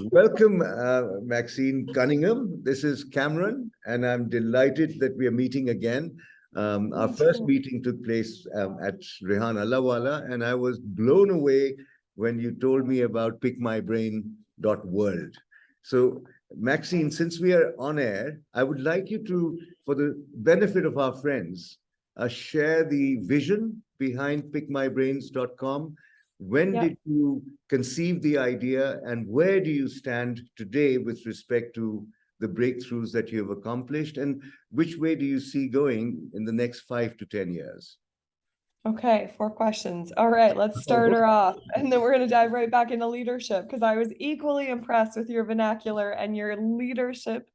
Welcome, Maxine Cunningham. This is Kamran, and I'm delighted that we are meeting again. Our first meeting took place at Rehan Allahwala, and I was blown away when you told me about pickmybrain.world. So, Maxine, since we are on air, I would like you to, for the benefit of our friends, share the vision behind pickmybrains.com. When did you conceive the idea, and where do you stand today with respect to the breakthroughs that you have accomplished, and which way do you see going in the next 5 to 10 years? Okay, 4 questions. All right, let's start her off. And then we're going to dive right back into leadership, because I was equally impressed with your vernacular and your leadership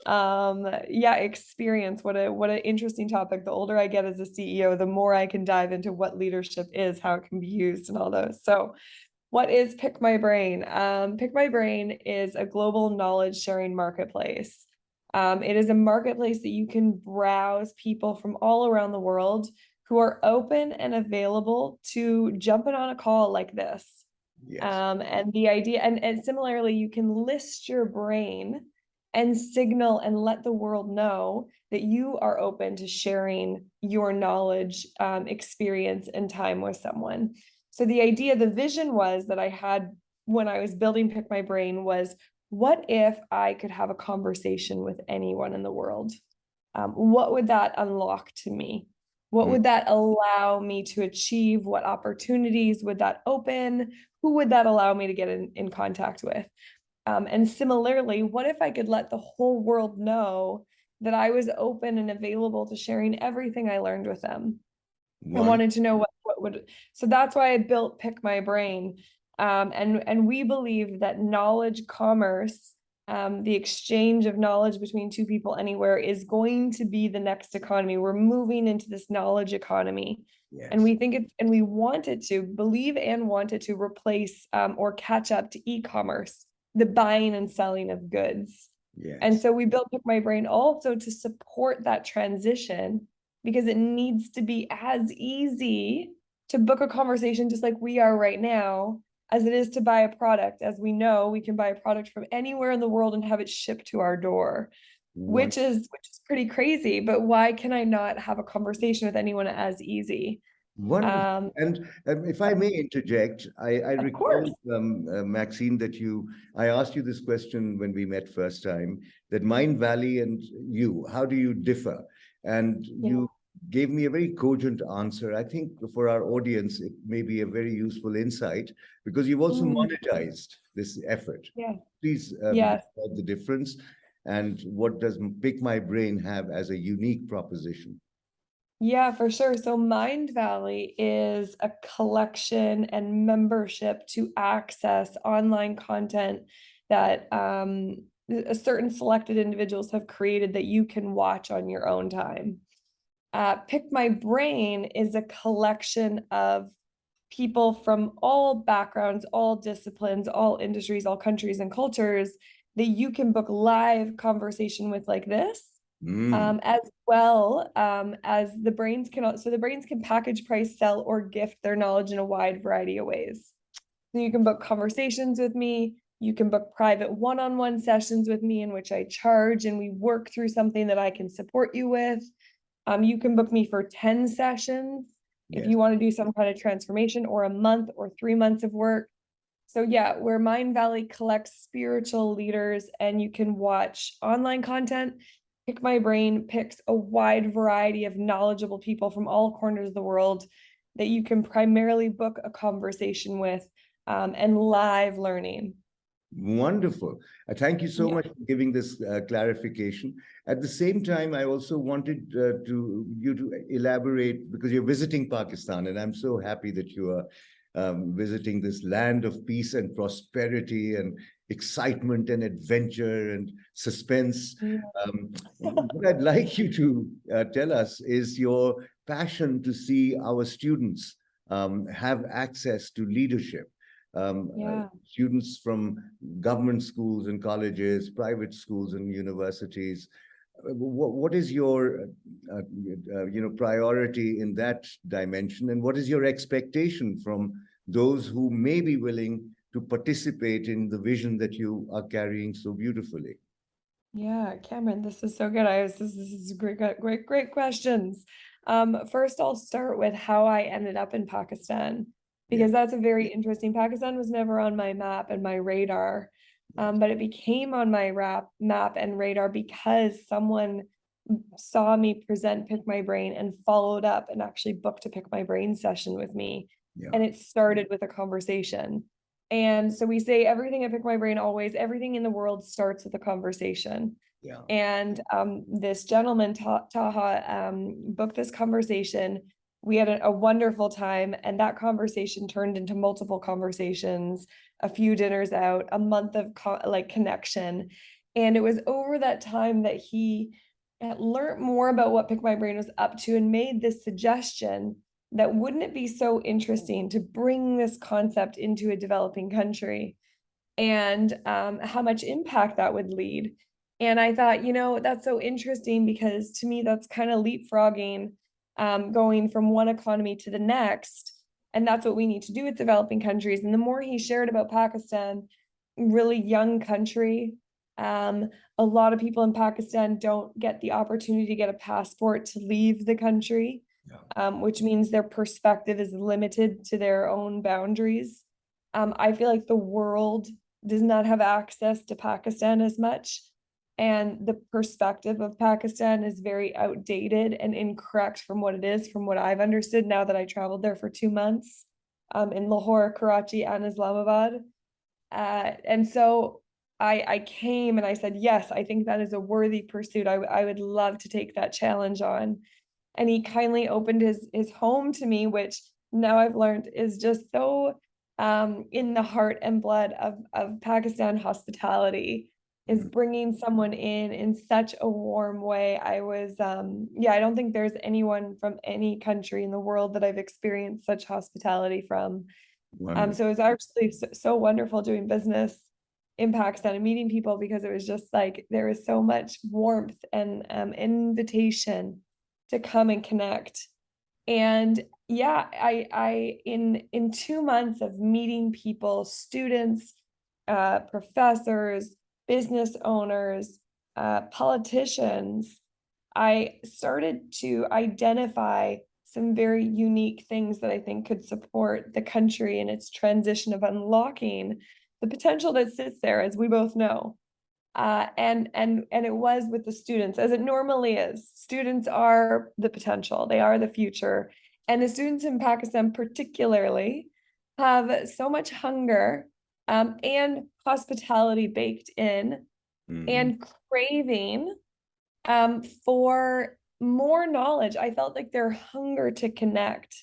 experience. What an interesting topic. The older I get as a CEO, the more I can dive into what leadership is, how it can be used, and all those. So what is Pick My Brain? Pick My Brain is a global knowledge sharing marketplace. It is a marketplace that you can browse people from all around the world who are open and available to jumping on a call like this. Yes. And the idea, and similarly, you can list your brain and signal and let the world know that you are open to sharing your knowledge, experience, and time with someone. So the idea, the vision was that I had when I was building Pick My Brain was, what if I could have a conversation with anyone in the world? What would that unlock to me? What would that allow me to achieve? What opportunities would that open? Who would that allow me to get in contact with? And similarly, what if I could let the whole world know that I was open and available to sharing everything I learned with them? I wanted to know what would, so that's why I built Pick My Brain. And we believe that knowledge commerce, the exchange of knowledge between two people anywhere, is going to be the next economy. We're moving into this knowledge economy. Yes. And we think it's, and we want it to believe and want it to replace or catch up to e-commerce, the buying and selling of goods. Yes. And so we built Pick My Brain also to support that transition, because it needs to be as easy to book a conversation just like we are right now as it is to buy a product. As we know, we can buy a product from anywhere in the world and have it shipped to our door, which is pretty crazy. But why can I not have a conversation with anyone as easy? Wonderful. And if I may interject, I recall, Maxine, that I asked you this question when we met first time, that Mindvalley and you, how do you differ? And you gave me a very cogent answer. I think for our audience, it may be a very useful insight, because you've also monetized this effort. Yeah. Please describe the difference, and what does Pick My Brain have as a unique proposition? Yeah, for sure. So Mindvalley is a collection and membership to access online content that a certain selected individuals have created that you can watch on your own time. Pick My Brain is a collection of people from all backgrounds, all disciplines, all industries, all countries and cultures that you can book live conversation with like this. As well as the brains can, so the brains can package, price, sell, or gift their knowledge in a wide variety of ways. So you can book conversations with me. You can book private one-on-one sessions with me in which I charge, and we work through something that I can support you with. You can book me for 10 sessions if you want to do some kind of transformation, or a month or 3 months of work. So yeah, where Mindvalley collects spiritual leaders and you can watch online content, Pick My Brain picks a wide variety of knowledgeable people from all corners of the world that you can primarily book a conversation with, and live learning. Wonderful. Thank you so much for giving this clarification. At the same time, I also wanted you to elaborate, because you're visiting Pakistan, and I'm so happy that you are visiting this land of peace and prosperity and excitement and adventure and suspense. What I'd like you to tell us is your passion to see our students have access to leadership. Students from government schools and colleges, private schools and universities. What is your priority in that dimension, and what is your expectation from those who may be willing to participate in the vision that you are carrying so beautifully? Yeah, Cameron, this is so good. This is great questions. First I'll start with how I ended up in Pakistan, Yeah. because that's a very interesting. Pakistan was never on my map and my radar, but it became on my map and radar because someone saw me present Pick My Brain and followed up and actually booked a Pick My Brain session with me. Yeah. And it started with a conversation. And so we say everything at Pick My Brain always, everything in the world starts with a conversation. Yeah. And this gentleman, Taha, booked this conversation. We had a wonderful time, and that conversation turned into multiple conversations, a few dinners out, a month of connection. And it was over that time that he learned more about what Pick My Brain was up to and made this suggestion that wouldn't it be so interesting to bring this concept into a developing country, and how much impact that would lead. And I thought, that's so interesting, because to me, that's kind of leapfrogging, going from one economy to the next. And that's what we need to do with developing countries. And the more he shared about Pakistan, really young country, a lot of people in Pakistan don't get the opportunity to get a passport to leave the country, which means their perspective is limited to their own boundaries. I feel like the world does not have access to Pakistan as much. And the perspective of Pakistan is very outdated and incorrect from what it is, from what I've understood now that I traveled there for 2 months, in Lahore, Karachi, and Islamabad. And so I came and I said, yes, I think that is a worthy pursuit. I would love to take that challenge on. And he kindly opened his home to me, which now I've learned is just so in the heart and blood of Pakistan hospitality, is bringing someone in such a warm way. I was, I don't think there's anyone from any country in the world that I've experienced such hospitality from. So it was actually so wonderful doing business in Pakistan and meeting people, because it was just like there was so much warmth and invitation to come and connect. And yeah, I in 2 months of meeting people, students, professors, business owners, politicians, I started to identify some very unique things that I think could support the country in its transition of unlocking the potential that sits there, as we both know. And it was with the students, as it normally is. Students are the potential, they are the future. And the students in Pakistan particularly have so much hunger, and hospitality baked in, and craving for more knowledge. I felt like their hunger to connect,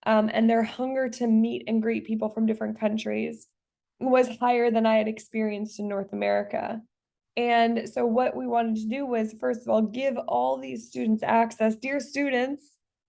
and their hunger to meet and greet people from different countries was higher than I had experienced in North America. And so what we wanted to do was, first of all, give all these students access. Dear students,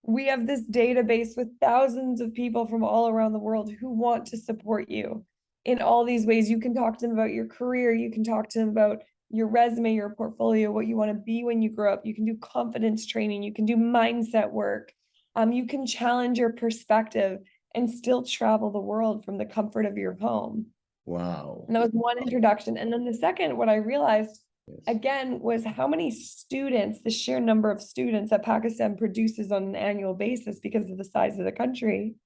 we have this database with thousands of people from all around the world who want to support you in all these ways. You can talk to them about your career. You can talk to them about your resume, your portfolio, what you want to be when you grow up. You can do confidence training. You can do mindset work. You can challenge your perspective and still travel the world from the comfort of your home. Wow. And that was one introduction. And then the second, what I realized again was how many students, the sheer number of students that Pakistan produces on an annual basis because of the size of the country,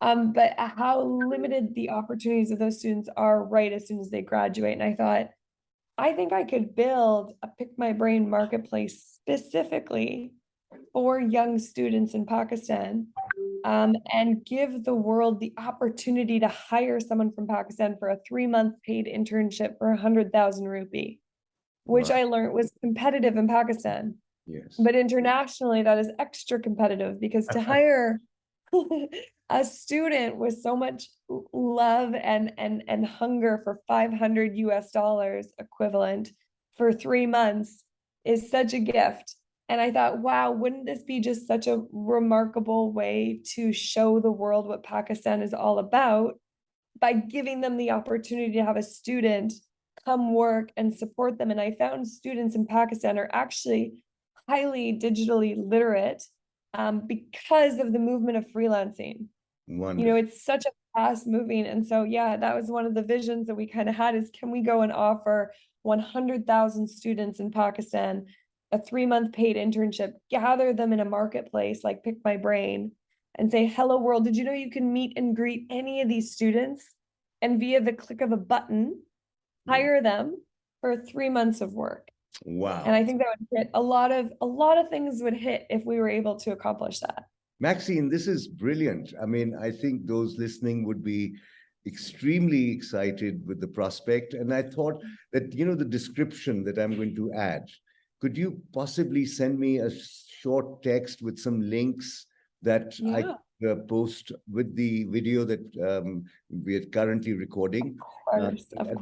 but how limited the opportunities of those students are right as soon as they graduate. And I thought, I think I could build a Pick My Brain marketplace specifically for young students in Pakistan, and give the world the opportunity to hire someone from Pakistan for a 3-month paid internship for 100,000 rupee, which I learned was competitive in Pakistan. Yes. But internationally, that is extra competitive, because to hire a student with so much love and hunger for $500 equivalent for 3 months is such a gift. And I thought, wow, wouldn't this be just such a remarkable way to show the world what Pakistan is all about, by giving them the opportunity to have a student come work and support them. And I found students in Pakistan are actually highly digitally literate, because of the movement of freelancing. Wonderful. It's such a fast moving. And so, yeah, that was one of the visions that we kind of had is, can we go and offer 100,000 students in Pakistan a 3-month paid internship, gather them in a marketplace like Pick My Brain and say, hello world, did you know you can meet and greet any of these students and via the click of a button, hire them for 3 months of work? Wow. And I think that would hit a lot of things would hit if we were able to accomplish that. Maxine, this is brilliant. I mean, I think those listening would be extremely excited with the prospect. And I thought that, the description that I'm going to add, could you possibly send me a short text with some links that I post with the video that we are currently recording? Of course, At the same